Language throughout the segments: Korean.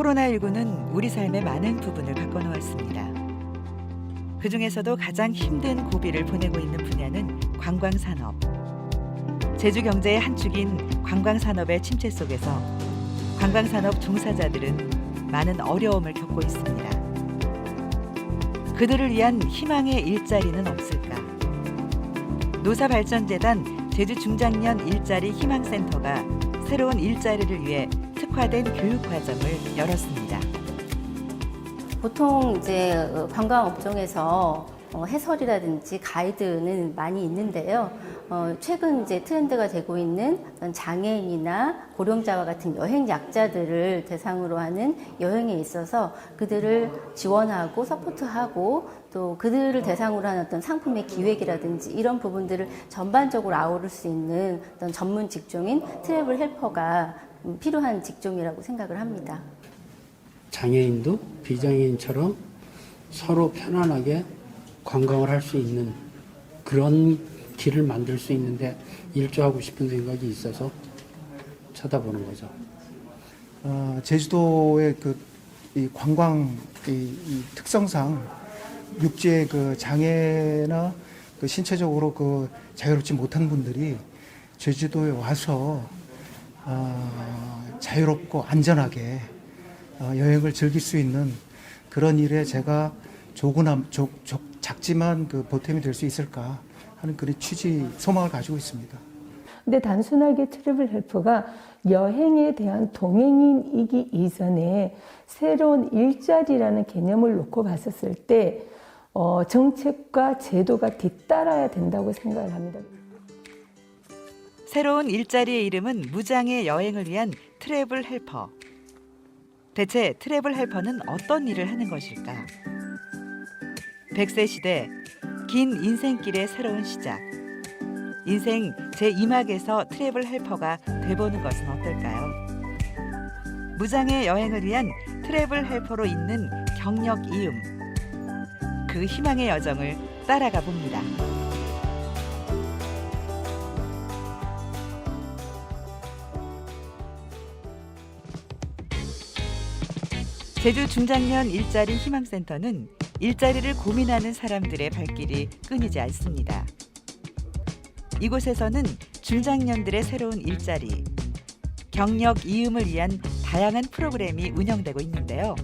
코로나19는 우리 삶의 많은 부분을 바꿔놓았습니다. 그중에서도 가장 힘든 고비를 보내고 있는 분야는 관광산업. 제주 경제의 한 축인 관광산업의 침체 속에서 관광산업 종사자들은 많은 어려움을 겪고 있습니다. 그들을 위한 희망의 일자리는 없을까? 노사발전재단 제주중장년 일자리 희망센터가 새로운 일자리를 위해 특화된 교육과정을 열었습니다. 보통 이제 관광업종에서 해설이라든지 가이드는 많이 있는데요. 최근 이제 트렌드가 되고 있는 장애인이나 고령자와 같은 여행 약자들을 대상으로 하는 여행에 있어서 그들을 지원하고 서포트하고 또 그들을 대상으로 하는 어떤 상품의 기획이라든지 이런 부분들을 전반적으로 아우를 수 있는 어떤 전문 직종인 트래블 헬퍼가 필요한 직종이라고 생각을 합니다. 장애인도 비장애인처럼 서로 편안하게 관광을 할 수 있는 그런 길을 만들 수 있는데 일조하고 싶은 생각이 있어서 쳐다보는 거죠. 제주도의 이 관광 이 특성상 육지의 그 장애나 그 신체적으로 그 자유롭지 못한 분들이 제주도에 와서 자유롭고 안전하게 여행을 즐길 수 있는 그런 일에 제가 작지만 그 보탬이 될 수 있을까 하는 그런 취지, 소망을 가지고 있습니다. 근데 단순하게 트래블 헬퍼가 여행에 대한 동행인이기 이전에 새로운 일자리라는 개념을 놓고 봤었을 때 정책과 제도가 뒤따라야 된다고 생각을 합니다. 새로운 일자리의 이름은 무장애 여행을 위한 트래블 헬퍼. 대체 트래블 헬퍼는 어떤 일을 하는 것일까? 100세 시대, 긴 인생길의 새로운 시작. 인생 제2막에서 트래블 헬퍼가 돼보는 것은 어떨까요? 무장애 여행을 위한 트래블 헬퍼로 잇는 경력 이음. 그 희망의 여정을 따라가 봅니다. 제주 중장년 일자리 희망센터는 일자리를 고민하는 사람들의 발길이 끊이지 않습니다. 이곳에서는 중장년들의 새로운 일자리, 경력 이음을 위한 다양한 프로그램이 운영되고 있는데요.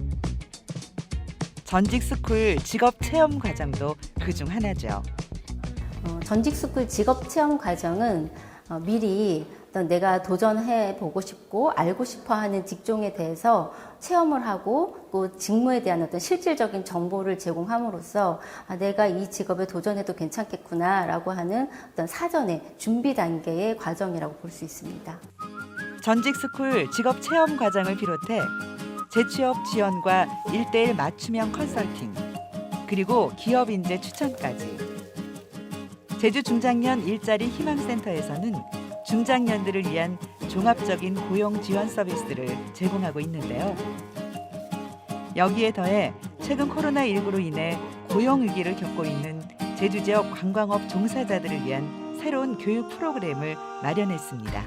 전직스쿨 직업체험 과정도 그중 하나죠. 전직스쿨 직업체험 과정은 미리 어떤 내가 도전해 보고 싶고 알고 싶어 하는 직종에 대해서 체험을 하고 또 직무에 대한 어떤 실질적인 정보를 제공함으로써 내가 이 직업에 도전해도 괜찮겠구나라고 하는 어떤 사전의 준비 단계의 과정이라고 볼 수 있습니다. 전직스쿨 직업체험 과정을 비롯해 재취업 지원과 1:1 맞춤형 컨설팅, 그리고 기업 인재 추천까지. 제주 중장년 일자리 희망센터에서는 중장년들을 위한 종합적인 고용 지원 서비스를 제공하고 있는데요. 여기에 더해 최근 코로나19로 인해 고용 위기를 겪고 있는 제주 지역 관광업 종사자들을 위한 새로운 교육 프로그램을 마련했습니다.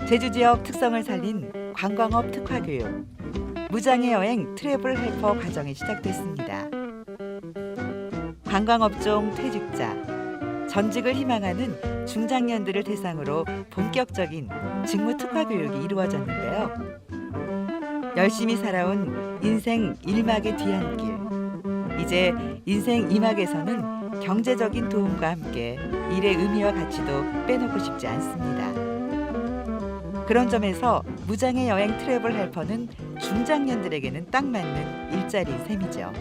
제주 지역 특성을 살린 관광업 특화 교육, 무장애 여행 트래블 헬퍼 과정이 시작됐습니다. 관광업종 퇴직자, 전직을 희망하는 중장년들을 대상으로 본격적인 직무 특화 교육이 이루어졌는데요. 열심히 살아온 인생 1막의 뒤안길, 이제 인생 2막에서는 경제적인 도움과 함께 일의 의미와 가치도 빼놓고 싶지 않습니다. 그런 점에서 무장애 여행 트래블 헬퍼는 중장년들에게는 딱 맞는 일자리인 셈이죠.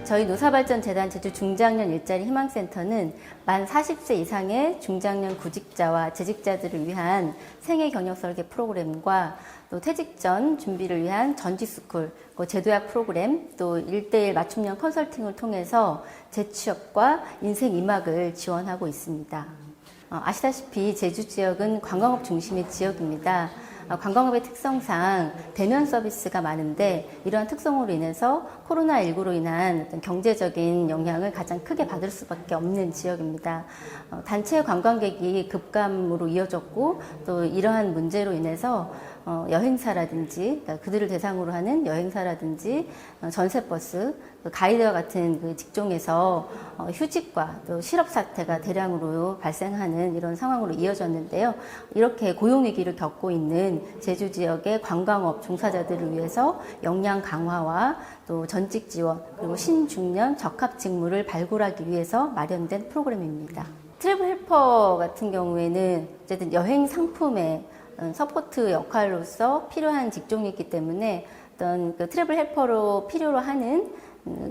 저희 노사발전재단 제주 중장년 일자리 희망센터는 만 40세 이상의 중장년 구직자와 재직자들을 위한 생애 경력 설계 프로그램과 또 퇴직 전 준비를 위한 전직스쿨, 제도약 프로그램, 또 1:1 맞춤형 컨설팅을 통해서 재취업과 인생 2막을 지원하고 있습니다. 아시다시피 제주 지역은 관광업 중심의 지역입니다. 관광업의 특성상 대면 서비스가 많은데 이러한 특성으로 인해서 코로나19로 인한 어떤 경제적인 영향을 가장 크게 받을 수밖에 없는 지역입니다. 단체 관광객이 급감으로 이어졌고 또 이러한 문제로 인해서 여행사라든지 그러니까 그들을 대상으로 하는 여행사라든지 전세버스, 가이드와 같은 그 직종에서 휴직과 또 실업 사태가 대량으로 발생하는 이런 상황으로 이어졌는데요. 이렇게 고용 위기를 겪고 있는 제주 지역의 관광업 종사자들을 위해서 역량 강화와 또 전직 지원 그리고 신중년 적합 직무를 발굴하기 위해서 마련된 프로그램입니다. 트래블 헬퍼 같은 경우에는 어쨌든 여행 상품의 서포트 역할로서 필요한 직종이기 때문에 어떤 그 트래블 헬퍼로 필요로 하는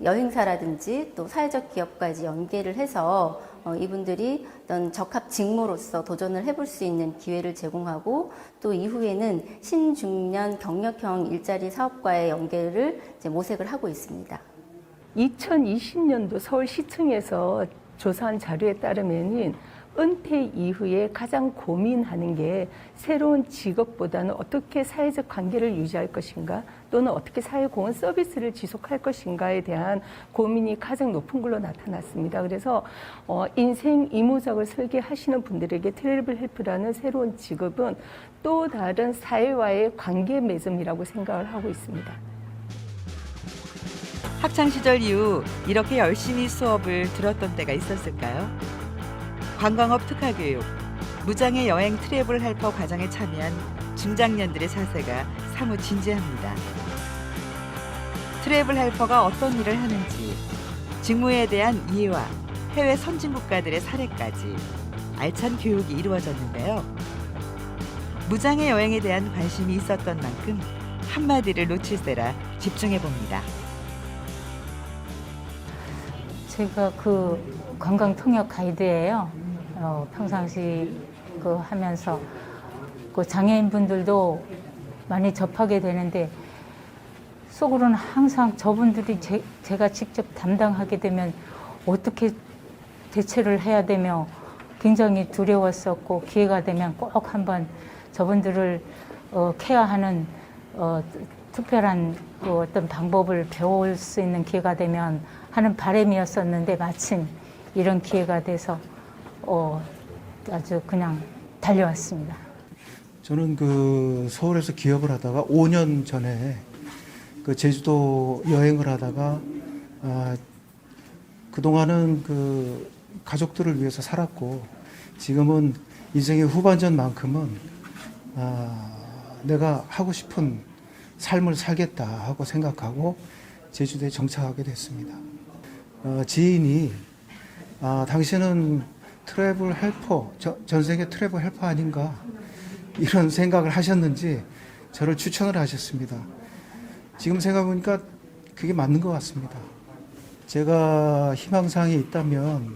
여행사라든지 또 사회적 기업과 이제 연계를 해서 이분들이 어떤 적합 직무로서 도전을 해볼 수 있는 기회를 제공하고 또 이후에는 신중년 경력형 일자리 사업과의 연계를 이제 모색을 하고 있습니다. 2020년도 서울시청에서 조사한 자료에 따르면은 은퇴 이후에 가장 고민하는 게 새로운 직업보다는 어떻게 사회적 관계를 유지할 것인가 또는 어떻게 사회공헌 서비스를 지속할 것인가에 대한 고민이 가장 높은 걸로 나타났습니다. 그래서 인생 이모작을 설계하시는 분들에게 트래블 헬프라는 새로운 직업은 또 다른 사회와의 관계 맺음이라고 생각을 하고 있습니다. 학창시절 이후 이렇게 열심히 수업을 들었던 때가 있었을까요? 관광업 특화교육, 무장의 여행 트래블 헬퍼 과정에 참여한 중장년들의 자세가 사뭇 진지합니다. 트래블 헬퍼가 어떤 일을 하는지, 직무에 대한 이해와 해외 선진국가들의 사례까지 알찬 교육이 이루어졌는데요. 무장의 여행에 대한 관심이 있었던 만큼 한마디를 놓칠세라 집중해봅니다. 제가 그 관광 통역 가이드예요. 평상시 그 하면서 그 장애인분들도 많이 접하게 되는데 속으로는 항상 저분들이 제가 직접 담당하게 되면 어떻게 대처를 해야 되며 굉장히 두려웠었고 기회가 되면 꼭 한번 저분들을 케어하는 특별한 그 어떤 방법을 배울 수 있는 기회가 되면 하는 바람이었었는데 마침 이런 기회가 돼서 아주 그냥 달려왔습니다. 저는 그 서울에서 기업을 하다가 5년 전에 그 제주도 여행을 하다가 그동안은 그 가족들을 위해서 살았고 지금은 인생의 후반전만큼은 내가 하고 싶은 삶을 살겠다 하고 생각하고 제주도에 정착하게 됐습니다. 지인이 당신은 트래블 헬퍼, 전 세계 트래블 헬퍼 아닌가 이런 생각을 하셨는지 저를 추천을 하셨습니다. 지금 생각해보니까 그게 맞는 것 같습니다. 제가 희망사항이 있다면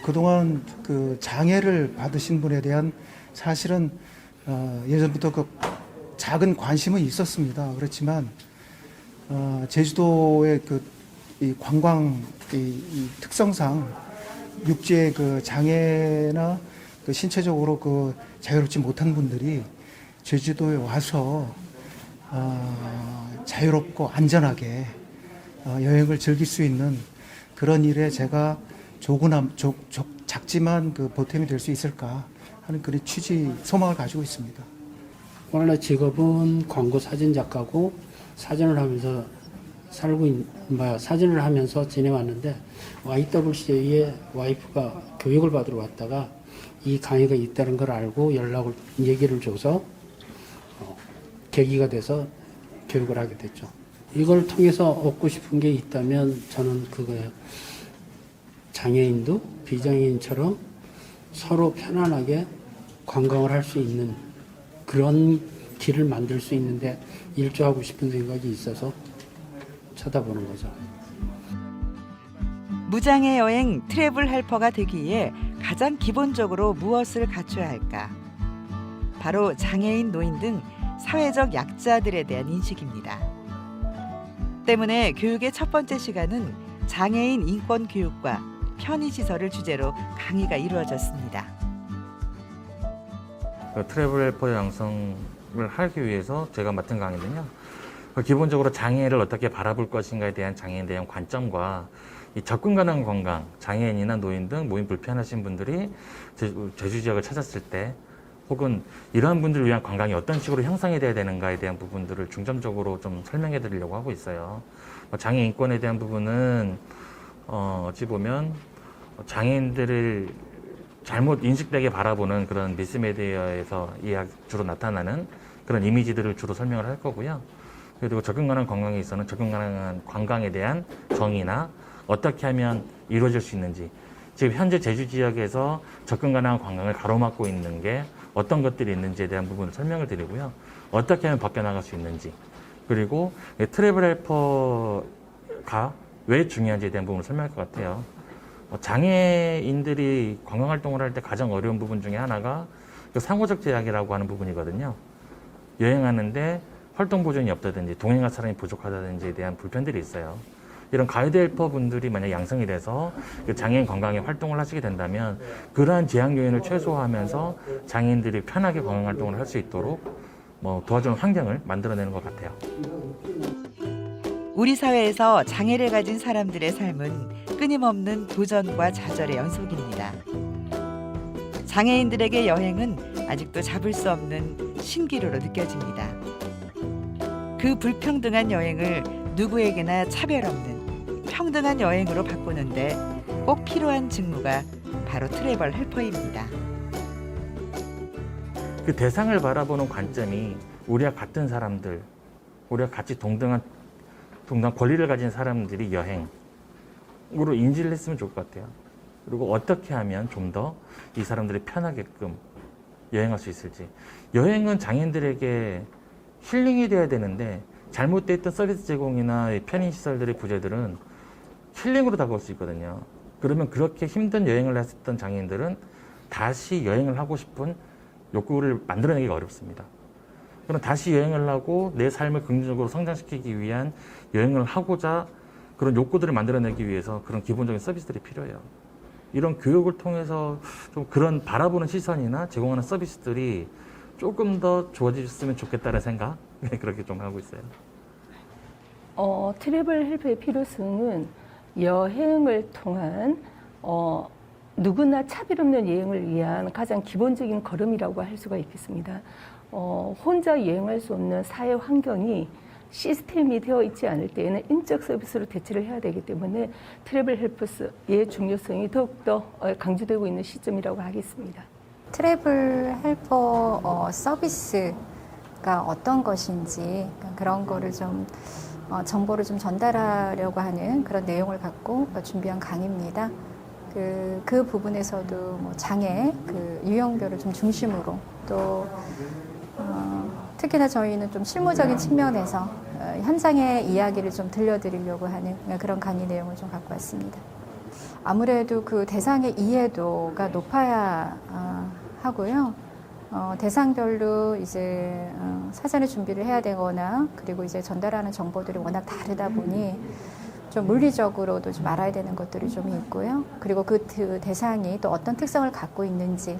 그동안 그 장애를 받으신 분에 대한 사실은 예전부터 그 작은 관심은 있었습니다. 그렇지만 제주도의 이 관광 이 특성상 육지의 그 장애나 그 신체적으로 그 자유롭지 못한 분들이 제주도에 와서 자유롭고 안전하게 여행을 즐길 수 있는 그런 일에 제가 작지만 그 보탬이 될 수 있을까 하는 그런 취지 소망을 가지고 있습니다. 원래 직업은 광고 사진 작가고 사진을 하면서 사진을 하면서 지내왔는데 YWCA에 와이프가 교육을 받으러 왔다가 이 강의가 있다는 걸 알고 얘기를 줘서 계기가 돼서 교육을 하게 됐죠. 이걸 통해서 얻고 싶은 게 있다면 저는 그거예요. 장애인도 비장애인처럼 서로 편안하게 관광을 할 수 있는 그런 길을 만들 수 있는데 일조하고 싶은 생각이 있어서 쳐다보는 거죠. 무장의 여행 트래블 헬퍼가 되기 위해 가장 기본적으로 무엇을 갖춰야 할까? 바로 장애인, 노인 등 사회적 약자들에 대한 인식입니다. 때문에 교육의 첫 번째 시간은 장애인 인권 교육과 편의시설을 주제로 강의가 이루어졌습니다. 그 트래블 헬퍼 양성을 하기 위해서 제가 맡은 강의는요. 기본적으로 장애를 어떻게 바라볼 것인가에 대한 장애에 대한 관점과 이 접근 가능한 관광, 장애인이나 노인 등 모임 불편하신 분들이 제주 지역을 찾았을 때 혹은 이러한 분들을 위한 관광이 어떤 식으로 형성이 돼야 되는가에 대한 부분들을 중점적으로 좀 설명해 드리려고 하고 있어요. 장애 인권에 대한 부분은 어찌 보면 장애인들을 잘못 인식되게 바라보는 그런 미스미디어에서 주로 나타나는 그런 이미지들을 주로 설명을 할 거고요. 그리고 접근 가능한 관광에 있어서는 접근 가능한 관광에 대한 정의나 어떻게 하면 이루어질 수 있는지, 지금 현재 제주 지역에서 접근 가능한 관광을 가로막고 있는 게 어떤 것들이 있는지에 대한 부분을 설명을 드리고요. 어떻게 하면 벗겨나갈 수 있는지, 그리고 트래블 헬퍼가 왜 중요한지에 대한 부분을 설명할 것 같아요. 장애인들이 관광활동을 할 때 가장 어려운 부분 중에 하나가 상호적 제약이라고 하는 부분이거든요. 여행하는데 활동 보존이 없다든지 동행할 사람이 부족하다든지에 대한 불편들이 있어요. 이런 가이드 헬퍼 분들이 만약 양성이 돼서 장애인 관광에 활동을 하시게 된다면 그러한 제약 요인을 최소화하면서 장애인들이 편하게 관광 활동을 할 수 있도록 도와주는 환경을 만들어내는 것 같아요. 우리 사회에서 장애를 가진 사람들의 삶은 끊임없는 도전과 좌절의 연속입니다. 장애인들에게 여행은 아직도 잡을 수 없는 신기루로 느껴집니다. 그 불평등한 여행을 누구에게나 차별 없는 평등한 여행으로 바꾸는데 꼭 필요한 직무가 바로 트래블 헬퍼입니다. 그 대상을 바라보는 관점이 우리와 같은 사람들, 우리와 같이 동등한 권리를 가진 사람들이 여행으로 인지를 했으면 좋을 것 같아요. 그리고 어떻게 하면 좀 더 이 사람들이 편하게끔 여행할 수 있을지. 여행은 장애인들에게 힐링이 돼야 되는데 잘못됐던 서비스 제공이나 편의시설들의 부재들은 힐링으로 다가올 수 있거든요. 그러면 그렇게 힘든 여행을 했었던 장애인들은 다시 여행을 하고 싶은 욕구를 만들어내기가 어렵습니다. 그럼 다시 여행을 하고 내 삶을 긍정적으로 성장시키기 위한 여행을 하고자 그런 욕구들을 만들어내기 위해서 그런 기본적인 서비스들이 필요해요. 이런 교육을 통해서 좀 그런 바라보는 시선이나 제공하는 서비스들이 조금 더 좋아졌으면 좋겠다는 생각, 그렇게 좀 하고 있어요. 트래블 헬퍼의 필요성은 여행을 통한 누구나 차별 없는 여행을 위한 가장 기본적인 걸음이라고 할 수가 있겠습니다. 혼자 여행할 수 없는 사회 환경이 시스템이 되어 있지 않을 때에는 인적 서비스로 대체를 해야 되기 때문에 트래블 헬퍼의 중요성이 더욱더 강조되고 있는 시점이라고 하겠습니다. 트래블 헬퍼 서비스가 어떤 것인지 그런 거를 좀 정보를 좀 전달하려고 하는 그런 내용을 갖고 준비한 강의입니다. 그 부분에서도 장애 유형별을 좀 중심으로 또 특히나 저희는 좀 실무적인 측면에서 현장의 이야기를 좀 들려드리려고 하는 그런 강의 내용을 좀 갖고 왔습니다. 아무래도 그 대상의 이해도가 높아야 하고요. 대상별로 이제 사전에 준비를 해야 되거나 그리고 이제 전달하는 정보들이 워낙 다르다 보니 좀 물리적으로도 좀 알아야 되는 것들이 좀 있고요. 그리고 그 대상이 또 어떤 특성을 갖고 있는지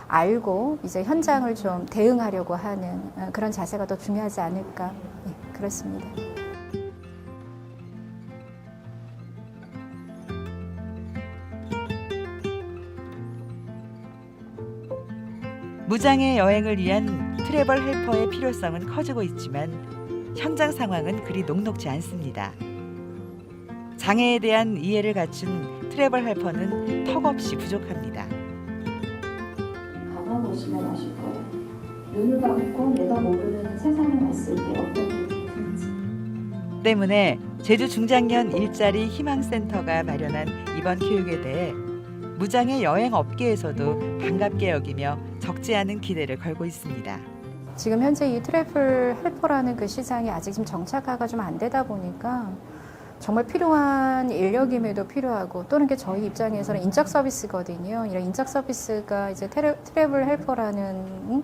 알고 이제 현장을 좀 대응하려고 하는 그런 자세가 더 중요하지 않을까. 그렇습니다. 무장애 여행을 위한 트래블 헬퍼의 필요성은 커지고 있지만 현장 상황은 그리 녹록지 않습니다. 장애에 대한 이해를 갖춘 트래블 헬퍼는 턱없이 부족합니다. 가봐보시면 아실 거예요. 눈을 감고 내가 모르는 세상에 왔을 때 어떤 기분이 드는지. 때문에 제주 중장년 일자리 희망센터가 마련한 이번 교육에 대해 무장애 여행 업계에서도 반갑게 여기며 적지 않은 기대를 걸고 있습니다. 지금 현재 이 트래블 헬퍼라는 그 시장이 아직 좀 정착화가 좀 안 되다 보니까 정말 필요한 인력임에도 필요하고 또는 저희 입장에서는 인적 서비스거든요. 이런 인적 서비스가 이제 트래블 헬퍼라는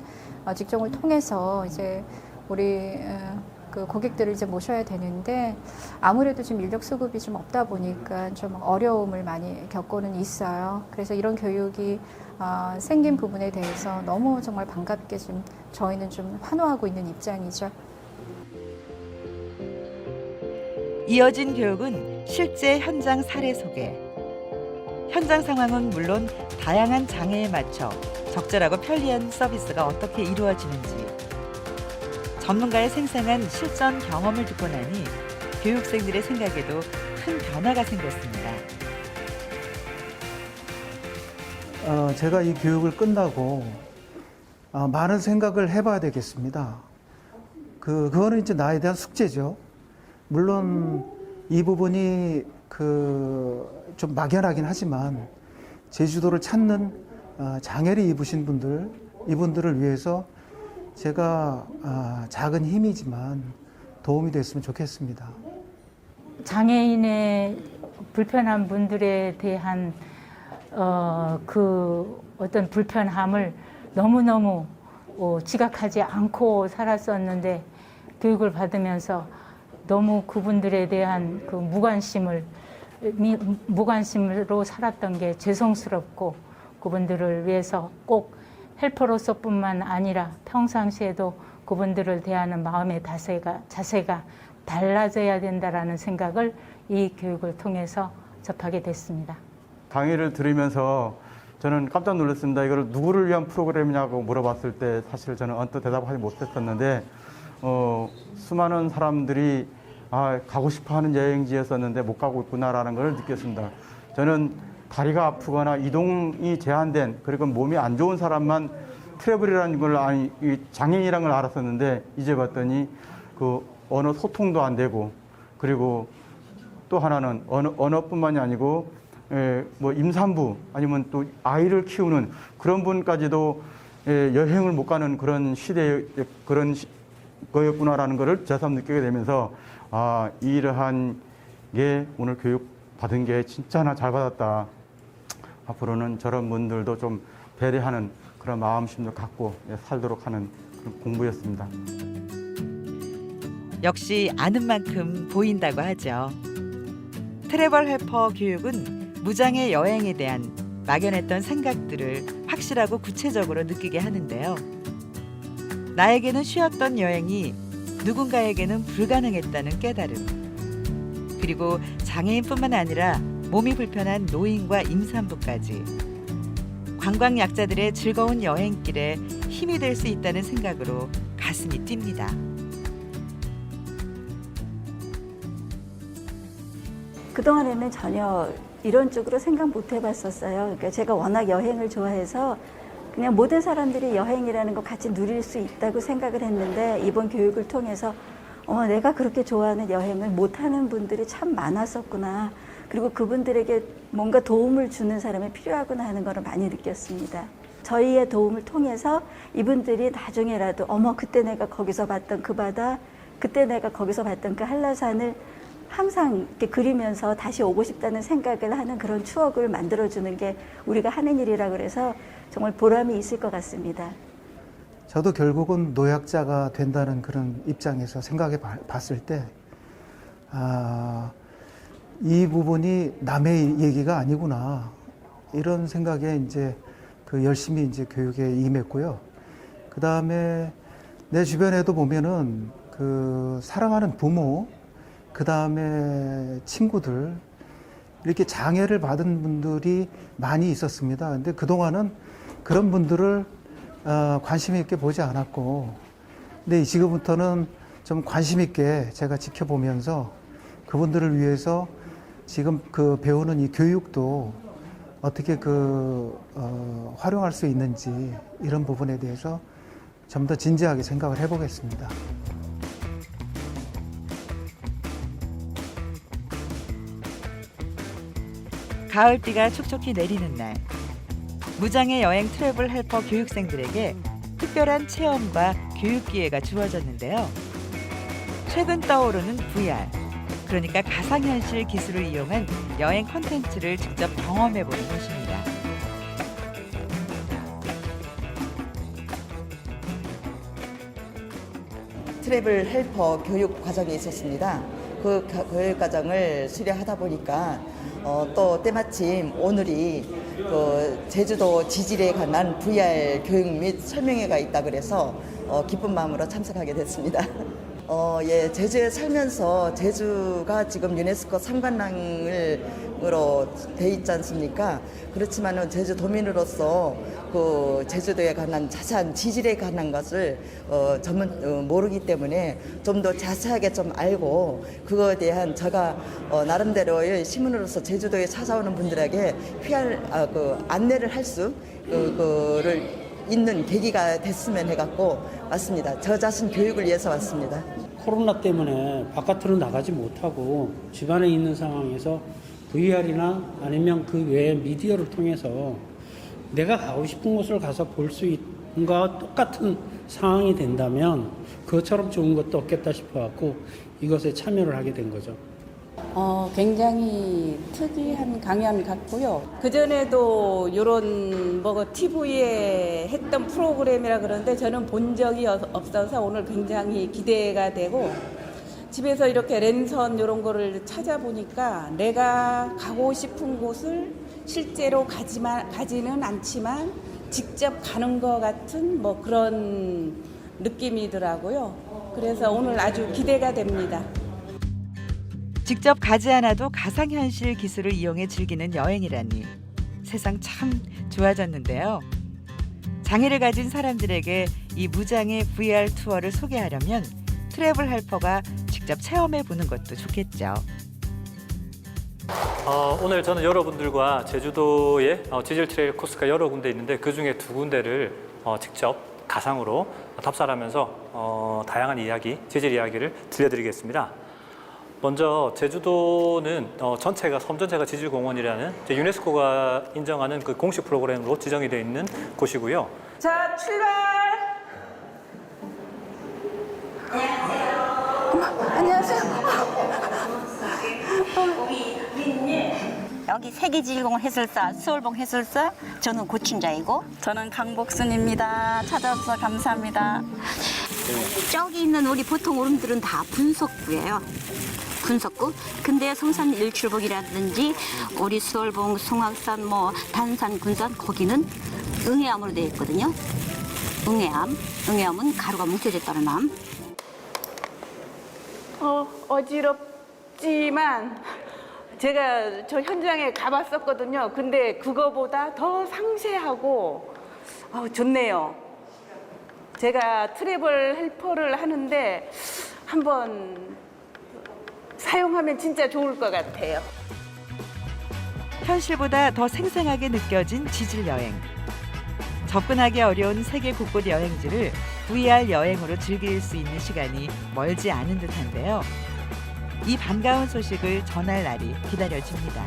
직종을 통해서 이제 우리 그 고객들을 이제 모셔야 되는데 아무래도 지금 인력 수급이 좀 없다 보니까 좀 어려움을 많이 겪고는 있어요. 그래서 이런 교육이 생긴 부분에 대해서 너무 정말 반갑게 좀 저희는 좀 환호하고 있는 입장이죠. 이어진 교육은 실제 현장 사례 소개. 현장 상황은 물론 다양한 장애에 맞춰 적절하고 편리한 서비스가 어떻게 이루어지는지 전문가의 생생한 실전 경험을 듣고 나니 교육생들의 생각에도 큰 변화가 생겼습니다. 제가 이 교육을 끝나고 많은 생각을 해봐야 되겠습니다. 그거는 이제 나에 대한 숙제죠. 물론 이 부분이 좀 막연하긴 하지만 제주도를 찾는 장애를 입으신 이분들을 위해서 제가 작은 힘이지만 도움이 됐으면 좋겠습니다. 장애인의 불편한 분들에 대한 어떤 불편함을 너무너무 지각하지 않고 살았었는데 교육을 받으면서 너무 그분들에 대한 그 무관심으로 살았던 게 죄송스럽고 그분들을 위해서 꼭 헬퍼로서뿐만 아니라 평상시에도 그분들을 대하는 마음의 자세가 달라져야 된다라는 생각을 이 교육을 통해서 접하게 됐습니다. 강의를 들으면서 저는 깜짝 놀랐습니다. 이걸 누구를 위한 프로그램이냐고 물어봤을 때 사실 저는 언뜻 대답하지 못했었는데 수많은 사람들이 가고 싶어하는 여행지였었는데 못 가고 있구나라는 걸 느꼈습니다. 저는 다리가 아프거나 이동이 제한된 그리고 몸이 안 좋은 사람만 트래블이라는 걸 장애인이라는 걸 알았었는데 이제 봤더니 그 언어 소통도 안 되고 그리고 또 하나는 언어뿐만이 아니고 뭐 임산부 아니면 또 아이를 키우는 그런 분까지도 여행을 못 가는 그런 시대의 그런 거였구나라는 것을 새삼 느끼게 되면서 이러한 게 오늘 교육 받은 게 진짜 나 잘 받았다. 앞으로는 저런 분들도 좀 배려하는 그런 마음심도 갖고 살도록 하는 그런 공부였습니다. 역시 아는 만큼 보인다고 하죠. 트래블 헬퍼 교육은 무장애 여행에 대한 막연했던 생각들을 확실하고 구체적으로 느끼게 하는데요. 나에게는 쉬었던 여행이 누군가에게는 불가능했다는 깨달음. 그리고 장애인뿐만 아니라 몸이 불편한 노인과 임산부까지 관광 약자들의 즐거운 여행길에 힘이 될 수 있다는 생각으로 가슴이 뜁니다. 그동안에는 전혀 이런 쪽으로 생각 못 해봤었어요. 그러니까 제가 워낙 여행을 좋아해서 그냥 모든 사람들이 여행이라는 거 같이 누릴 수 있다고 생각을 했는데 이번 교육을 통해서 내가 그렇게 좋아하는 여행을 못하는 분들이 참 많았었구나. 그리고 그분들에게 뭔가 도움을 주는 사람이 필요하구나 하는 걸 많이 느꼈습니다. 저희의 도움을 통해서 이분들이 나중에라도 그때 내가 거기서 봤던 그 바다, 그때 내가 거기서 봤던 그 한라산을 항상 이렇게 그리면서 다시 오고 싶다는 생각을 하는 그런 추억을 만들어주는 게 우리가 하는 일이라 그래서 정말 보람이 있을 것 같습니다. 저도 결국은 노약자가 된다는 그런 입장에서 생각해 봤을 때, 이 부분이 남의 얘기가 아니구나. 이런 생각에 이제 열심히 이제 교육에 임했고요. 그 다음에 내 주변에도 보면은 사랑하는 부모, 그 다음에 친구들, 이렇게 장애를 받은 분들이 많이 있었습니다. 근데 그동안은 그런 분들을 관심 있게 보지 않았고, 근데 지금부터는 좀 관심 있게 제가 지켜보면서 그분들을 위해서 지금 배우는 이 교육도 어떻게 활용할 수 있는지 이런 부분에 대해서 좀 더 진지하게 생각을 해보겠습니다. 가을비가 촉촉히 내리는 날, 무장애 여행 트래블 헬퍼 교육생들에게 특별한 체험과 교육 기회가 주어졌는데요. 최근 떠오르는 VR, 그러니까 가상현실 기술을 이용한 여행 콘텐츠를 직접 경험해보는 것입니다. 트래블 헬퍼 교육 과정이 있었습니다. 그 교육 과정을 수료하다 보니까 또 때마침 오늘이 그 제주도 지질에 관한 VR 교육 및 설명회가 있다 그래서 기쁜 마음으로 참석하게 됐습니다. 예, 제주에 살면서 제주가 지금 유네스코 상관랑으로 돼 있지 않습니까? 그렇지만은 제주도민으로서 그 제주도에 관한 자세한 지질에 관한 것을 모르기 때문에 좀 더 자세하게 좀 알고 그거에 대한 제가 나름대로의 시민으로서 제주도에 찾아오는 분들에게 안내를 할 수 그거를 있는 계기가 됐으면 해갖고 왔습니다. 저 자신 교육을 위해서 왔습니다. 코로나 때문에 바깥으로 나가지 못하고 집안에 있는 상황에서 VR이나 아니면 그 외의 미디어를 통해서 내가 가고 싶은 곳을 가서 볼 수 있는 것과 똑같은 상황이 된다면 그것처럼 좋은 것도 없겠다 싶어갖고 이것에 참여를 하게 된 거죠. 굉장히 특이한 강연 같고요. 그전에도 이런 TV에 했던 프로그램이라 그러는데 저는 본 적이 없어서 오늘 굉장히 기대가 되고 집에서 이렇게 랜선 이런 거를 찾아보니까 내가 가고 싶은 곳을 실제로 가지는 않지만 직접 가는 것 같은 그런 느낌이더라고요. 그래서 오늘 아주 기대가 됩니다. 직접 가지 않아도 가상현실 기술을 이용해 즐기는 여행이라니 세상 참 좋아졌는데요. 장애를 가진 사람들에게 이 무장애 VR 투어를 소개하려면 트래블 헬퍼가 직접 체험해 보는 것도 좋겠죠. 오늘 저는 여러분들과 제주도에 지질 트레일 코스가 여러 군데 있는데 그중에 2군데를 직접 가상으로 답사하면서 다양한 이야기, 지질 이야기를 들려드리겠습니다. 먼저 제주도는 전체가 섬 전체가 지질공원이라는 유네스코가 인정하는 그 공식 프로그램으로 지정이 되어 있는 곳이고요. 자, 출발! 안녕하세요. 여기 세계지질공원 해설사, 수월봉 해설사, 저는 고춘자이고 저는 강복순입니다. 찾아주셔서 감사합니다. 저기 있는 우리 보통 오름들은 다 분석구예요. 분석구. 근데 성산 일출봉이라든지 우리 수월봉, 송악산, 단산, 군산 거기는 응해암으로 되어 있거든요. 응해암은 가루가 뭉쳐졌다는 암. 어지럽지만 제가 저 현장에 가봤었거든요. 근데 그거보다 더 상세하고 좋네요. 제가 트래블 헬퍼를 하는데 한번 사용하면 진짜 좋을 것 같아요. 현실보다 더 생생하게 느껴진 지질 여행. 접근하기 어려운 세계 곳곳 여행지를 VR 여행으로 즐길 수 있는 시간이 멀지 않은 듯한데요. 이 반가운 소식을 전할 날이 기다려집니다.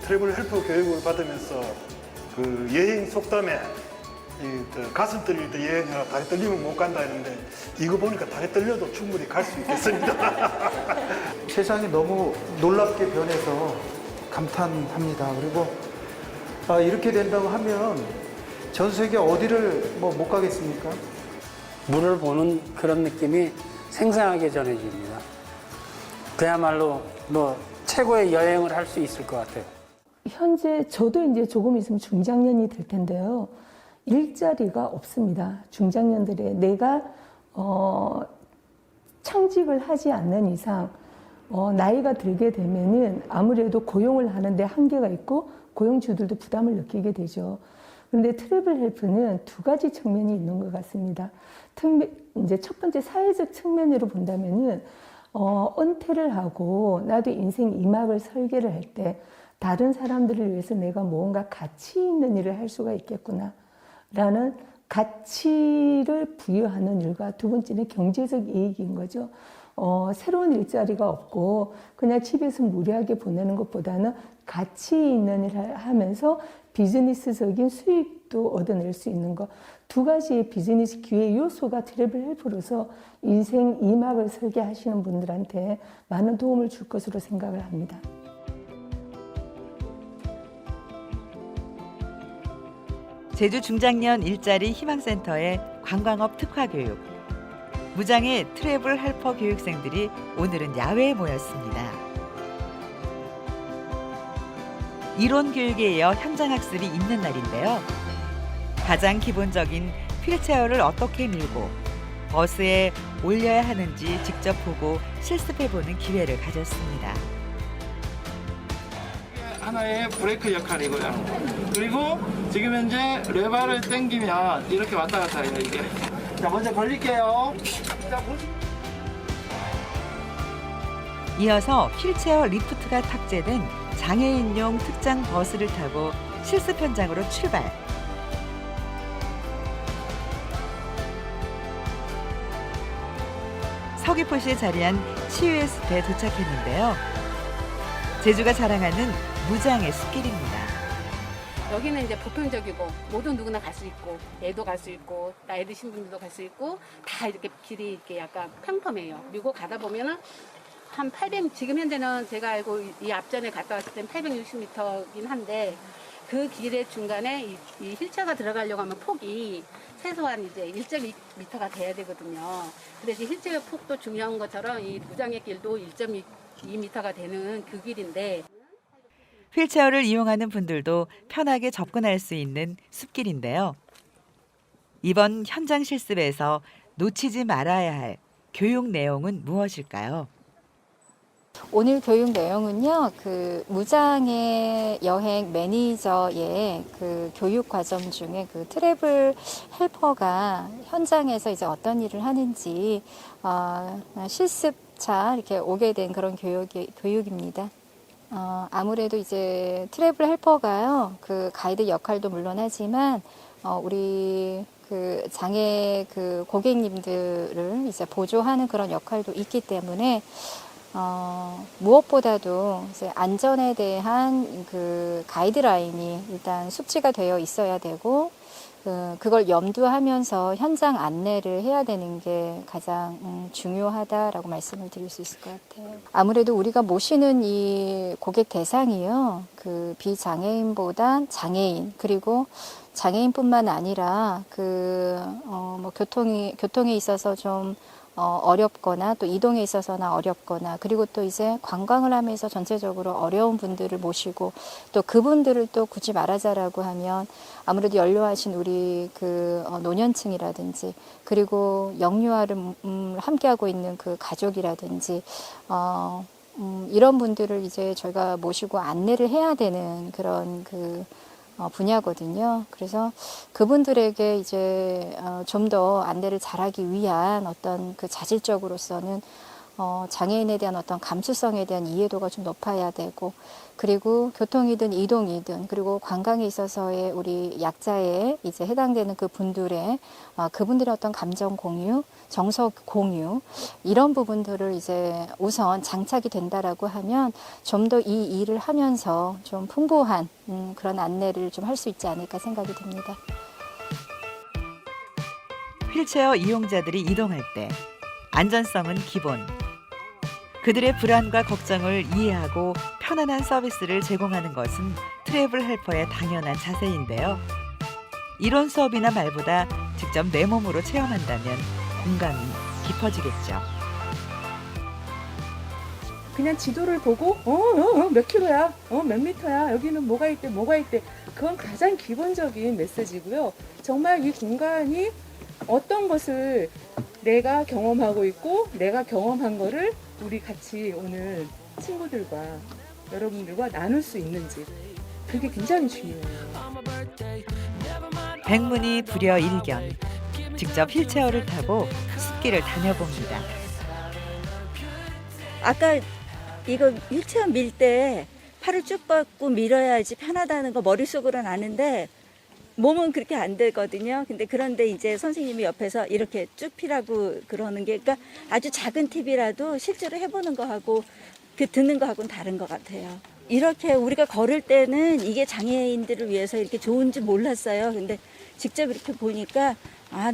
트래블 헬퍼 교육을 받으면서 그 여행 속담에 가슴 떨릴 때 여행하라 다리 떨리면 못 간다 했는데 이거 보니까 다리 떨려도 충분히 갈 수 있겠습니다. 세상이 너무 놀랍게 변해서 감탄합니다. 그리고 이렇게 된다고 하면 전 세계 어디를 못 가겠습니까? 물을 보는 그런 느낌이 생생하게 전해집니다. 그야말로 최고의 여행을 할 수 있을 것 같아요. 현재 저도 이제 조금 있으면 중장년이 될 텐데요. 일자리가 없습니다. 중장년들의 내가 청직을 하지 않는 이상 나이가 들게 되면은 아무래도 고용을 하는데 한계가 있고 고용주들도 부담을 느끼게 되죠. 그런데 트래블 헬프는 두 가지 측면이 있는 것 같습니다. 이제 첫 번째 사회적 측면으로 본다면은 은퇴를 하고 나도 인생 2막을 설계를 할 때 다른 사람들을 위해서 내가 뭔가 가치 있는 일을 할 수가 있겠구나 라는 가치를 부여하는 일과 두 번째는 경제적 이익인 거죠. 새로운 일자리가 없고 그냥 집에서 무료하게 보내는 것보다는 가치 있는 일을 하면서 비즈니스적인 수익도 얻어낼 수 있는 것. 두 가지의 비즈니스 기회 요소가 트래블 헬퍼로서 인생 2막을 설계하시는 분들한테 많은 도움을 줄 것으로 생각을 합니다. 제주 중장년 일자리 희망센터의 관광업 특화 교육. 무장의 트래블 헬퍼 교육생들이 오늘은 야외에 모였습니다. 이론 교육에 이어 현장 학습이 있는 날인데요. 가장 기본적인 휠체어를 어떻게 밀고 버스에 올려야 하는지 직접 보고 실습해보는 기회를 가졌습니다. 하나의 브레이크 역할이고요. 그리고 지금 현재 레버를 당기면 이렇게 왔다 갔다 해요, 이게. 자, 먼저 벌릴게요. 이어서 휠체어 리프트가 탑재된 장애인용 특장 버스를 타고 실습 현장으로 출발. 서귀포시에 자리한 치유의 숲에 도착했는데요. 제주가 자랑하는 무장의 숲길입니다. 여기는 이제 보편적이고 모든 누구나 갈 수 있고 애도 갈 수 있고 나이 드신 분들도 갈 수 있고 다 이렇게 길이 이렇게 약간 평범해요. 그리고 가다 보면은 한 800, 지금 현재는 제가 알고 이 앞전에 갔다 왔을 땐 860m긴 한데 그 길의 중간에 이 휠체어가 들어가려고 하면 폭이 최소한 이제 1.2m가 돼야 되거든요. 그래서 휠체어 폭도 중요한 것처럼 이 무장의 길도 1.2m가 되는 그 길인데 휠체어를 이용하는 분들도 편하게 접근할 수 있는 숲길인데요. 이번 현장 실습에서 놓치지 말아야 할 교육 내용은 무엇일까요? 오늘 교육 내용은요, 그 무장의 여행 매니저의 그 교육 과정 중에 그 트래블 헬퍼가 현장에서 이제 어떤 일을 하는지 실습차 이렇게 오게 된 그런 교육입니다. 아무래도 이제 트래블 헬퍼가요, 그 가이드 역할도 물론 하지만 우리 그 장애 그 고객님들을 이제 보조하는 그런 역할도 있기 때문에 무엇보다도 이제 안전에 대한 그 가이드라인이 일단 숙지가 되어 있어야 되고, 그걸 염두하면서 현장 안내를 해야 되는 게 가장 중요하다라고 말씀을 드릴 수 있을 것 같아요. 아무래도 우리가 모시는 이 고객 대상이요, 그 비장애인보단 장애인, 그리고 장애인뿐만 아니라 뭐 교통에 있어서 좀 어렵거나 또 이동에 있어서나 어렵거나, 그리고 또 이제 관광을 하면서 전체적으로 어려운 분들을 모시고 또 그분들을 또 굳이 말하자라고 하면 아무래도 연로하신 우리 그 노년층이라든지, 그리고 영유아를 함께하고 있는 그 가족이라든지 이런 분들을 이제 저희가 모시고 안내를 해야 되는 그런 분야거든요. 그래서 그분들에게 이제 좀 더 안내를 잘하기 위한 어떤 그 자질적으로서는 장애인에 대한 어떤 감수성에 대한 이해도가 좀 높아야 되고, 그리고 교통이든 이동이든, 그리고 관광에 있어서의 우리 약자에 이제 해당되는 그 분들의 그분들의 어떤 감정 공유, 정서 공유, 이런 부분들을 이제 우선 장착이 된다라고 하면 좀 더 이 일을 하면서 좀 풍부한 그런 안내를 좀 할 수 있지 않을까 생각이 듭니다. 휠체어 이용자들이 이동할 때 안전성은 기본. 그들의 불안과 걱정을 이해하고 편안한 서비스를 제공하는 것은 트래블 헬퍼의 당연한 자세인데요. 이론 수업이나 말보다 직접 내 몸으로 체험한다면 공감이 깊어지겠죠. 그냥 지도를 보고 몇 킬로야, 몇 미터야, 여기는 뭐가 있대, 그건 가장 기본적인 메시지고요. 정말 이 공간이 어떤 것을 내가 경험하고 있고 내가 경험한 거를 우리 같이 오늘 친구들과 여러분들과 나눌 수 있는지, 그게 굉장히 중요해요. 백문이 불여일견. 직접 휠체어를 타고 숲길을 다녀봅니다. 아까 이거 휠체어 밀 때 팔을 쭉 뻗고 밀어야지 편하다는 거 머릿속으로는 아는데 몸은 그렇게 안 되거든요. 그런데 이제 선생님이 옆에서 이렇게 쭉 피라고 그러는 게, 그러니까 아주 작은 팁이라도 실제로 해보는 거하고 그 듣는 거하고는 다른 것 같아요. 이렇게 우리가 걸을 때는 이게 장애인들을 위해서 이렇게 좋은지 몰랐어요. 근데 직접 이렇게 보니까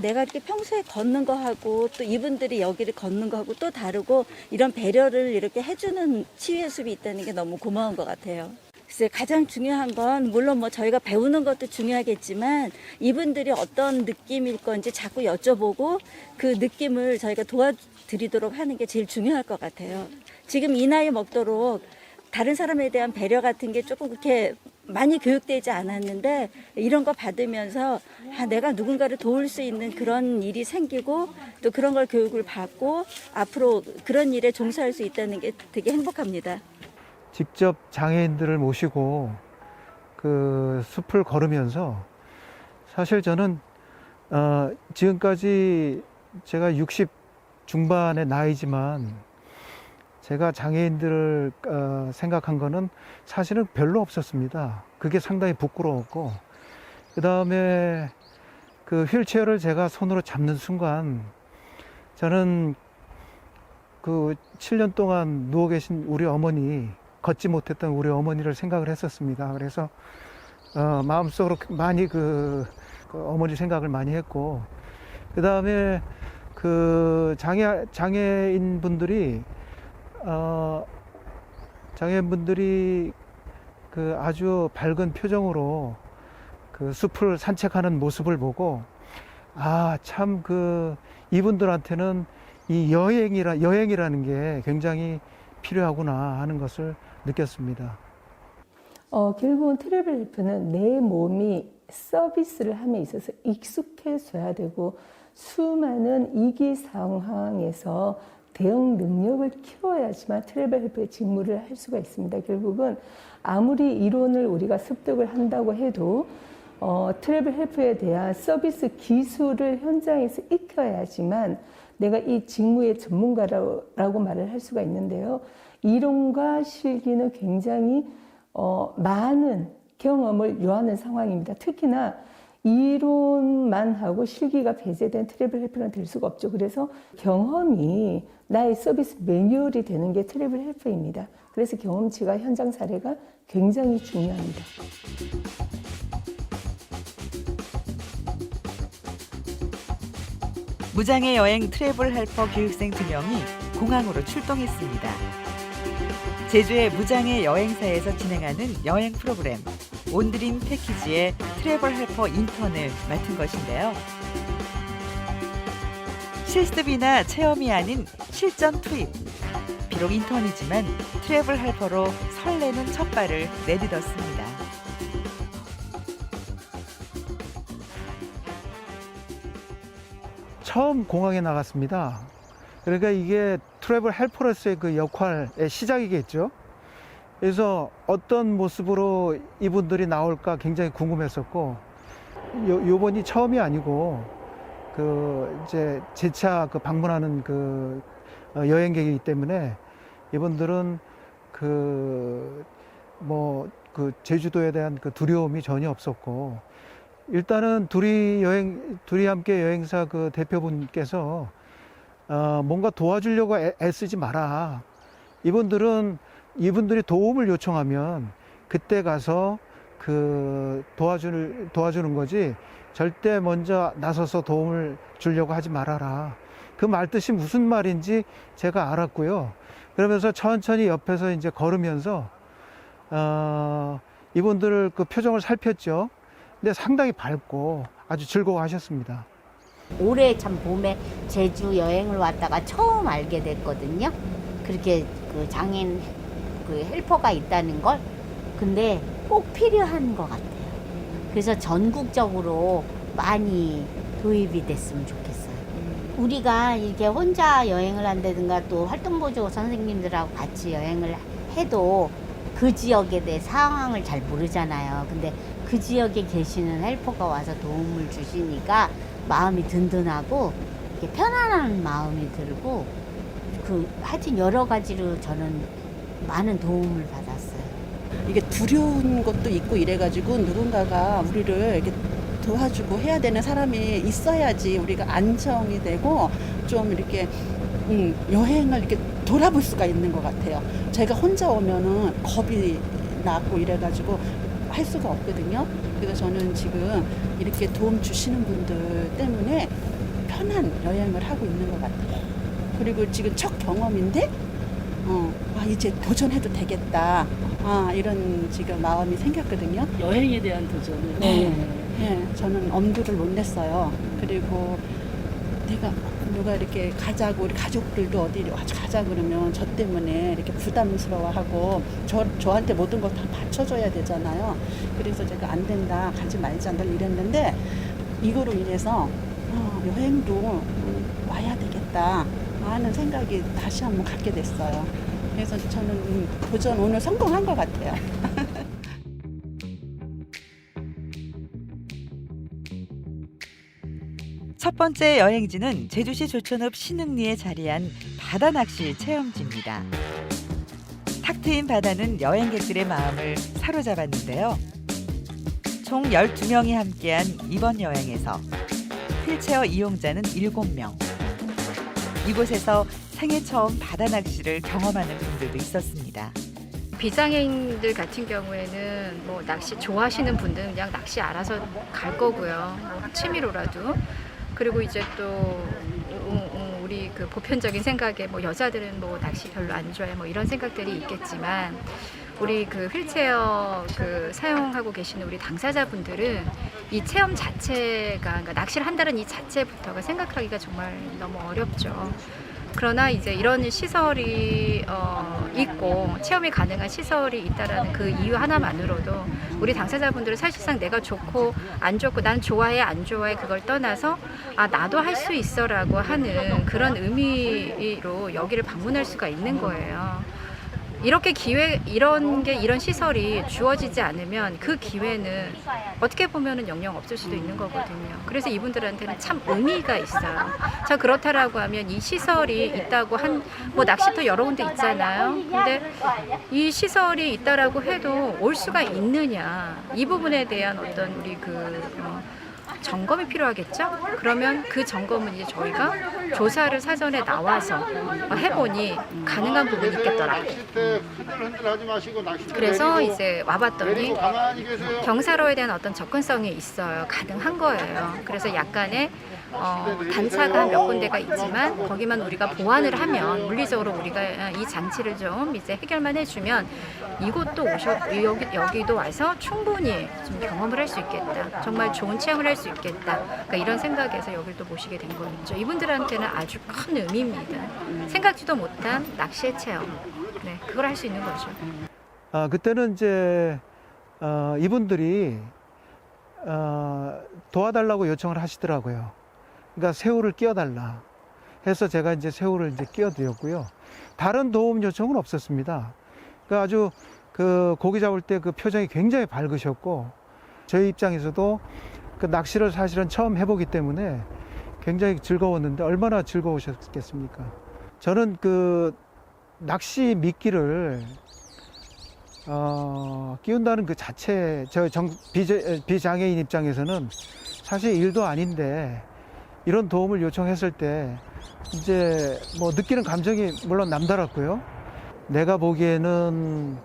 내가 이렇게 평소에 걷는 거하고 또 이분들이 여기를 걷는 거하고 또 다르고, 이런 배려를 이렇게 해주는 치유의 숲이 있다는 게 너무 고마운 것 같아요. 글쎄 가장 중요한 건 물론 뭐 저희가 배우는 것도 중요하겠지만 이분들이 어떤 느낌일 건지 자꾸 여쭤보고 그 느낌을 저희가 도와드리도록 하는 게 제일 중요할 것 같아요. 지금 이 나이 먹도록 다른 사람에 대한 배려 같은 게 조금 그렇게 많이 교육되지 않았는데 이런 거 받으면서 내가 누군가를 도울 수 있는 그런 일이 생기고 또 그런 걸 교육을 받고 앞으로 그런 일에 종사할 수 있다는 게 되게 행복합니다. 직접 장애인들을 모시고 그 숲을 걸으면서 사실 저는 지금까지 제가 60 중반의 나이지만 제가 장애인들을 생각한 거는 사실은 별로 없었습니다. 그게 상당히 부끄러웠고 그 다음에 그 휠체어를 제가 손으로 잡는 순간 저는 그 7년 동안 누워 계신 우리 어머니, 걷지 못했던 우리 어머니를 생각을 했었습니다. 그래서 마음속으로 많이 그 어머니 생각을 많이 했고 그 다음에 그 장애인분들이 그 아주 밝은 표정으로 그 숲을 산책하는 모습을 보고 참 그 이분들한테는 이 여행이라는 게 굉장히 필요하구나 하는 것을 느꼈습니다. 결국은 트래블 헬프는 내 몸이 서비스를 함에 있어서 익숙해져야 되고 수많은 위기 상황에서 대응 능력을 키워야지만 트래블 헬프의 직무를 할 수가 있습니다. 결국은 아무리 이론을 우리가 습득을 한다고 해도 트래블 헬프에 대한 서비스 기술을 현장에서 익혀야지만 내가 이 직무의 전문가라고 말을 할 수가 있는데요. 이론과 실기는 굉장히 많은 경험을 요하는 상황입니다. 특히나 이론만 하고 실기가 배제된 트래블 헬프는 될 수가 없죠. 그래서 경험이 나의 서비스 매뉴얼이 되는 게 트래블 헬프입니다. 그래서 경험치가 현장 사례가 굉장히 중요합니다. 무장애 여행 트래블 헬퍼 교육생 2명이 공항으로 출동했습니다. 제주의 무장애 여행사에서 진행하는 여행 프로그램 온드림 패키지의 트래블 헬퍼 인턴을 맡은 것인데요. 실습이나 체험이 아닌 실전 투입. 비록 인턴이지만 트래블 헬퍼로 설레는 첫 발을 내딛었습니다. 처음 공항에 나갔습니다. 그러니까 이게 트래블 헬퍼로서의 그 역할의 시작이겠죠. 그래서 어떤 모습으로 이분들이 나올까 굉장히 궁금했었고, 요번이 처음이 아니고 그 이제 재차 그 방문하는 그 여행객이기 때문에 이분들은 그 제주도에 대한 그 두려움이 전혀 없었고, 일단은 둘이 함께 여행사 그 대표분께서 뭔가 도와주려고 애쓰지 마라. 이분들이 도움을 요청하면 그때 가서 그 도와주는 거지 절대 먼저 나서서 도움을 주려고 하지 말아라. 그 말뜻이 무슨 말인지 제가 알았고요. 그러면서 천천히 옆에서 이제 걸으면서 이분들 그 표정을 살폈죠. 근데 상당히 밝고 아주 즐거워하셨습니다. 올해 참 봄에 제주 여행을 왔다가 처음 알게 됐거든요. 그렇게 그 장애인 그 헬퍼가 있다는 걸. 근데 꼭 필요한 것 같아요. 그래서 전국적으로 많이 도입이 됐으면 좋겠어요. 우리가 이렇게 혼자 여행을 한다든가 또 활동보조 선생님들하고 같이 여행을 해도 그 지역에 대해 상황을 잘 모르잖아요. 근데 그 지역에 계시는 헬퍼가 와서 도움을 주시니까 마음이 든든하고 편안한 마음이 들고 하여튼 여러 가지로 저는 많은 도움을 받았어요. 이게 두려운 것도 있고 이래가지고 누군가가 우리를 이렇게 도와주고 해야 되는 사람이 있어야지 우리가 안정이 되고 좀 이렇게 여행을 이렇게 돌아볼 수가 있는 것 같아요. 제가 혼자 오면은 겁이 나고 이래가지고 할 수가 없거든요. 그래서 저는 지금 이렇게 도움 주시는 분들 때문에 편한 여행을 하고 있는 것 같아요. 그리고 지금 첫 경험인데 이제 도전해도 되겠다. 이런 지금 마음이 생겼거든요. 여행에 대한 도전을. 네, 저는 엄두를 못 냈어요. 그리고 누가 이렇게 가자고, 우리 가족들도 어디 가자 그러면 저 때문에 이렇게 부담스러워하고 저한테 모든 걸 다 받쳐줘야 되잖아요. 그래서 제가 안 된다, 가지 말자 늘 이랬는데 이거로 인해서 여행도 와야 되겠다 하는 생각이 다시 한번 갖게 됐어요. 그래서 저는 도전 오늘 성공한 것 같아요. 첫 번째 여행지는 제주시 조천읍 신흥리에 자리한 바다낚시 체험지입니다. 탁 트인 바다는 여행객들의 마음을 사로잡았는데요. 총 12명이 함께한 이번 여행에서 휠체어 이용자는 7명. 이곳에서 생애 처음 바다낚시를 경험하는 분들도 있었습니다. 비장애인들 같은 경우에는 뭐 낚시 좋아하시는 분들은 그냥 낚시 알아서 갈 거고요. 취미로라도. 그리고 이제 또 우리 그 보편적인 생각에 뭐 여자들은 뭐 낚시 별로 안 좋아해 뭐 이런 생각들이 있겠지만 우리 그 휠체어 그 사용하고 계시는 우리 당사자분들은 이 체험 자체가 그러니까 낚시를 한다는 이 자체부터가 생각하기가 정말 너무 어렵죠. 그러나 이제 이런 시설이 있고 체험이 가능한 시설이 있다라는 그 이유 하나만으로도 우리 당사자분들은 사실상 내가 좋고 안 좋고 난 좋아해 안 좋아해 그걸 떠나서 나도 할 수 있어라고 하는 그런 의미로 여기를 방문할 수가 있는 거예요. 이렇게 이런 시설이 주어지지 않으면 그 기회는 어떻게 보면은 영영 없을 수도 있는 거거든요. 그래서 이분들한테는 참 의미가 있어요. 자, 그렇다라고 하면 이 시설이 있다고 뭐 낚시터 여러 군데 있잖아요. 근데 이 시설이 있다라고 해도 올 수가 있느냐. 이 부분에 대한 어떤 우리 점검이 필요하겠죠? 그러면 그 점검은 이제 저희가 조사를 사전에 나와서 해보니 가능한 부분이 있겠더라. 그래서 이제 와봤더니 경사로에 대한 어떤 접근성이 있어요. 가능한 거예요. 그래서 약간의 단차가 몇 군데가 있지만 거기만 우리가 보완을 하면 물리적으로 우리가 이 장치를 좀 이제 해결만 해주면 이곳도 여기도 와서 충분히 좀 경험을 할 수 있겠다. 정말 좋은 체험을 할 수 있겠다. 그러니까 이런 생각에서 여기를 또 모시게 된 거죠. 이분들한테는 아주 큰 의미입니다. 생각지도 못한 낚시의 체험. 네, 그걸 할 수 있는 거죠. 그때는 이제 이분들이 도와달라고 요청을 하시더라고요. 그러니까 새우를 끼워달라 해서 제가 이제 새우를 이제 끼워드렸고요. 다른 도움 요청은 없었습니다. 그러니까 아주 그 고기 잡을 때 그 표정이 굉장히 밝으셨고 저희 입장에서도 그 낚시를 사실은 처음 해보기 때문에 굉장히 즐거웠는데 얼마나 즐거우셨겠습니까? 저는 그 낚시 미끼를 끼운다는 그 자체 비장애인 입장에서는 사실 일도 아닌데 이런 도움을 요청했을 때 이제 뭐 느끼는 감정이 물론 남달랐고요. 내가 보기에는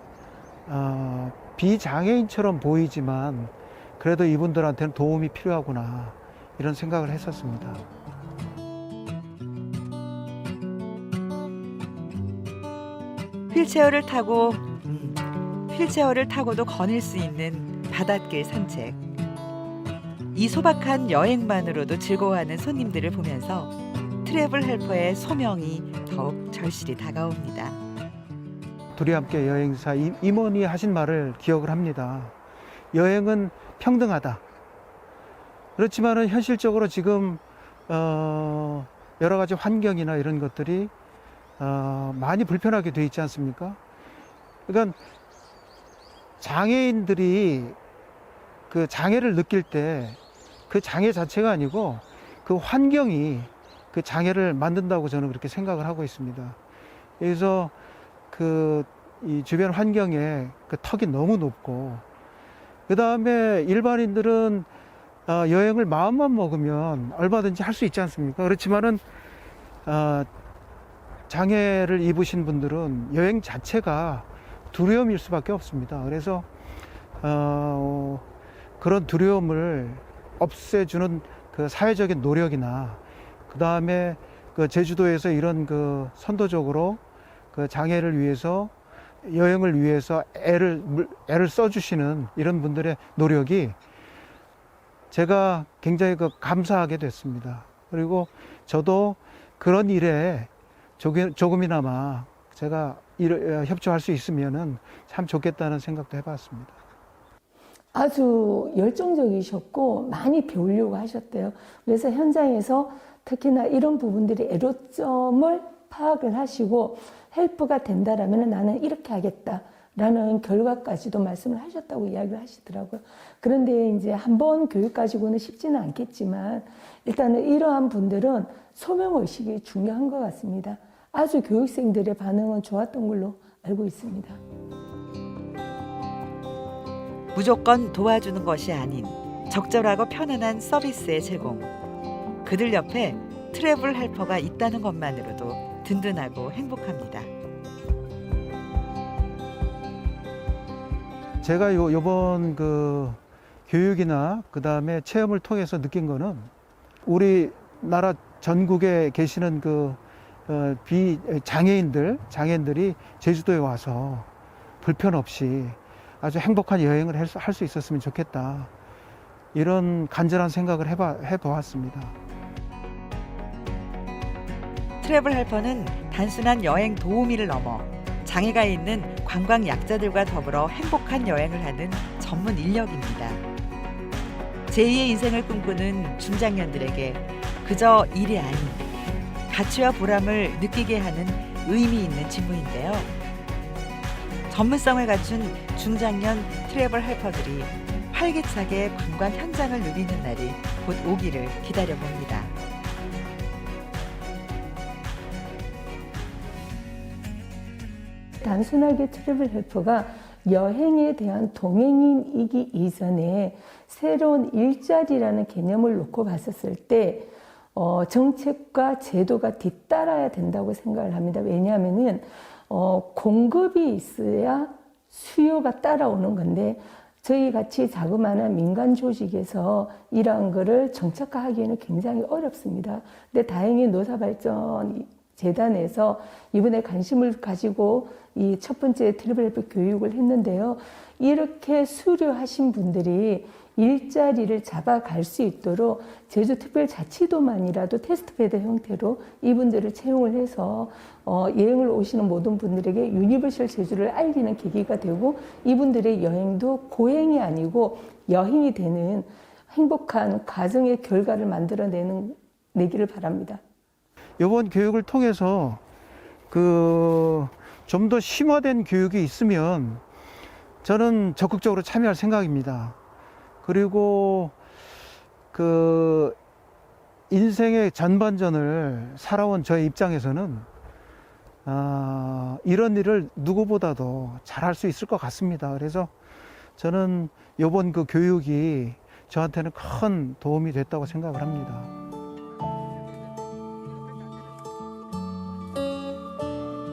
비장애인처럼 보이지만 그래도 이분들한테는 도움이 필요하구나 이런 생각을 했었습니다. 휠체어를 타고도 거닐 수 있는 바닷길 산책. 이 소박한 여행만으로도 즐거워하는 손님들을 보면서 트래블 헬퍼의 소명이 더욱 절실히 다가옵니다. 둘이 함께 여행사 임원이 하신 말을 기억을 합니다. 여행은 평등하다. 그렇지만은 현실적으로 지금 여러 가지 환경이나 이런 것들이 많이 불편하게 돼 있지 않습니까? 그러니까 장애인들이 그 장애를 느낄 때 그 장애 자체가 아니고 그 환경이 그 장애를 만든다고 저는 그렇게 생각을 하고 있습니다. 그래서 이 주변 환경에 그 턱이 너무 높고 그 다음에 일반인들은 여행을 마음만 먹으면 얼마든지 할 수 있지 않습니까? 그렇지만은 장애를 입으신 분들은 여행 자체가 두려움일 수밖에 없습니다. 그래서 그런 두려움을 없애주는 그 사회적인 노력이나 그 다음에 그 제주도에서 이런 그 선도적으로 그 장애를 위해서 여행을 위해서 애를 써주시는 이런 분들의 노력이 제가 굉장히 감사하게 됐습니다. 그리고 저도 그런 일에 조금이나마 제가 협조할 수 있으면은 참 좋겠다는 생각도 해봤습니다. 아주 열정적이셨고 많이 배우려고 하셨대요. 그래서 현장에서 특히나 이런 부분들이 애로점을 파악을 하시고 헬퍼가 된다라면 나는 이렇게 하겠다라는 결과까지도 말씀을 하셨다고 이야기를 하시더라고요. 그런데 이제 한번 교육 가지고는 쉽지는 않겠지만 일단은 이러한 분들은 소명의식이 중요한 것 같습니다. 아주 교육생들의 반응은 좋았던 걸로 알고 있습니다. 무조건 도와주는 것이 아닌 적절하고 편안한 서비스의 제공. 그들 옆에 트래블 헬퍼가 있다는 것만으로도 든든하고 행복합니다. 제가 요번 그 교육이나 그 다음에 체험을 통해서 느낀 거는 우리나라 전국에 계시는 장애인들이 제주도에 와서 불편 없이 아주 행복한 여행을 할 수 있었으면 좋겠다. 이런 간절한 생각을 해보았습니다. 트래블 헬퍼는 단순한 여행 도우미를 넘어 장애가 있는 관광 약자들과 더불어 행복한 여행을 하는 전문 인력입니다. 제2의 인생을 꿈꾸는 중장년들에게 그저 일이 아닌 가치와 보람을 느끼게 하는 의미 있는 직무인데요. 전문성을 갖춘 중장년 트래블 헬퍼들이 활기차게 관광 현장을 누비는 날이 곧 오기를 기다려봅니다. 단순하게 트래블 헬퍼가 여행에 대한 동행인이기 이전에 새로운 일자리라는 개념을 놓고 봤었을 때 정책과 제도가 뒤따라야 된다고 생각을 합니다. 왜냐하면은 공급이 있어야 수요가 따라오는 건데 저희 같이 자그마한 민간 조직에서 이러한 거를 정착화하기에는 굉장히 어렵습니다. 근데 다행히 노사발전재단에서 이번에 관심을 가지고 이 첫 번째 트래블 헬퍼 교육을 했는데요. 이렇게 수료하신 분들이 일자리를 잡아갈 수 있도록 제주특별자치도만이라도 테스트베드 형태로 이분들을 채용을 해서 여행을 오시는 모든 분들에게 유니버셜 제주를 알리는 계기가 되고 이분들의 여행도 고행이 아니고 여행이 되는 행복한 가정의 결과를 만들어내기를 바랍니다. 이번 교육을 통해서 좀 더 심화된 교육이 있으면 저는 적극적으로 참여할 생각입니다. 그리고 인생의 전반전을 살아온 저의 입장에서는 이런 일을 누구보다도 잘할 수 있을 것 같습니다. 그래서 저는 이번 그 교육이 저한테는 큰 도움이 됐다고 생각을 합니다.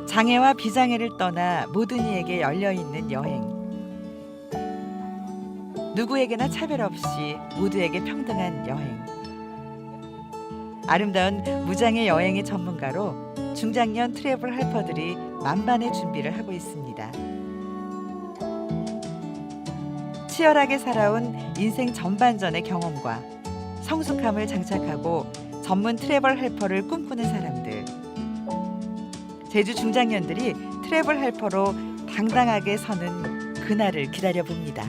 장애와 비장애를 떠나 모든 이에게 열려있는 여행. 누구에게나 차별 없이 모두에게 평등한 여행. 아름다운 무장애 여행의 전문가로 중장년 트래블 헬퍼들이 만반의 준비를 하고 있습니다. 치열하게 살아온 인생 전반전의 경험과 성숙함을 장착하고 전문 트래블 헬퍼를 꿈꾸는 사람들. 제주 중장년들이 트래블 헬퍼로 당당하게 서는 그날을 기다려봅니다.